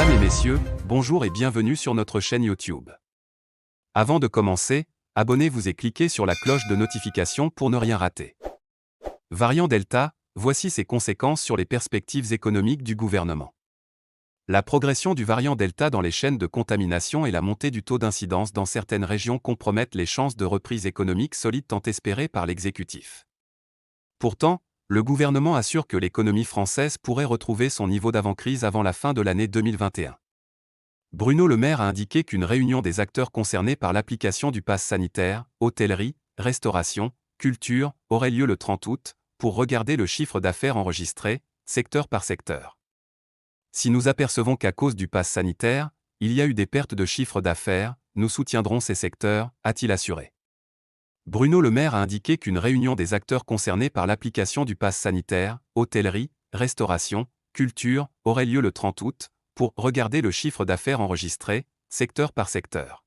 Mesdames et messieurs, bonjour et bienvenue sur notre chaîne YouTube. Avant de commencer, abonnez-vous et cliquez sur la cloche de notification pour ne rien rater. Variant Delta, voici ses conséquences sur les perspectives économiques du gouvernement. La progression du variant Delta dans les chaînes de contamination et la montée du taux d'incidence dans certaines régions compromettent les chances de reprise économique solide tant espérées par l'exécutif. Pourtant, le gouvernement assure que l'économie française pourrait retrouver son niveau d'avant-crise avant la fin de l'année 2021. Bruno Le Maire a indiqué qu'une réunion des acteurs concernés par l'application du pass sanitaire, hôtellerie, restauration, culture, aurait lieu le 30 août, pour regarder le chiffre d'affaires enregistré, secteur par secteur. Si nous apercevons qu'à cause du pass sanitaire, il y a eu des pertes de chiffre d'affaires, nous soutiendrons ces secteurs, a-t-il assuré. Bruno Le Maire a indiqué qu'une réunion des acteurs concernés par l'application du pass sanitaire, hôtellerie, restauration, culture, aurait lieu le 30 août, pour regarder le chiffre d'affaires enregistré, secteur par secteur.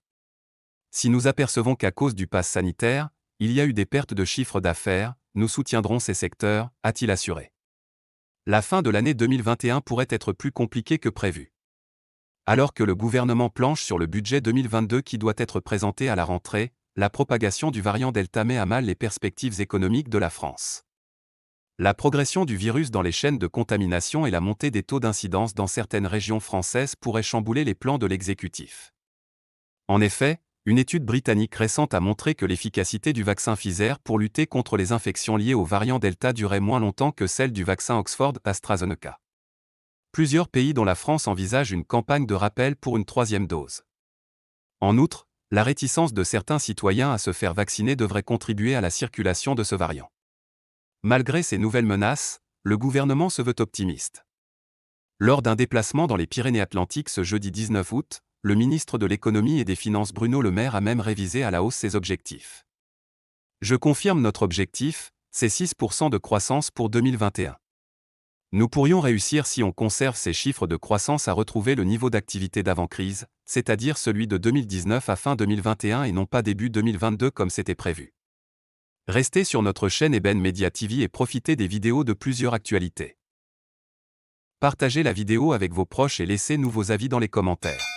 Si nous apercevons qu'à cause du pass sanitaire, il y a eu des pertes de chiffre d'affaires, nous soutiendrons ces secteurs, a-t-il assuré. La fin de l'année 2021 pourrait être plus compliquée que prévu. Alors que le gouvernement planche sur le budget 2022 qui doit être présenté à la rentrée, la propagation du variant Delta met à mal les perspectives économiques de la France. La progression du virus dans les chaînes de contamination et la montée des taux d'incidence dans certaines régions françaises pourraient chambouler les plans de l'exécutif. En effet, une étude britannique récente a montré que l'efficacité du vaccin Pfizer pour lutter contre les infections liées au variant Delta durait moins longtemps que celle du vaccin Oxford-AstraZeneca. Plusieurs pays dont la France envisagent une campagne de rappel pour une 3e dose. En outre, la réticence de certains citoyens à se faire vacciner devrait contribuer à la circulation de ce variant. Malgré ces nouvelles menaces, le gouvernement se veut optimiste. Lors d'un déplacement dans les Pyrénées-Atlantiques ce jeudi 19 août, le ministre de l'Économie et des Finances Bruno Le Maire a même révisé à la hausse ses objectifs. Je confirme notre objectif, c'est 6% de croissance pour 2021. Nous pourrions réussir si on conserve ces chiffres de croissance à retrouver le niveau d'activité d'avant-crise, c'est-à-dire celui de 2019 à fin 2021 et non pas début 2022 comme c'était prévu. Restez sur notre chaîne Eben Media TV et profitez des vidéos de plusieurs actualités. Partagez la vidéo avec vos proches et laissez-nous vos avis dans les commentaires.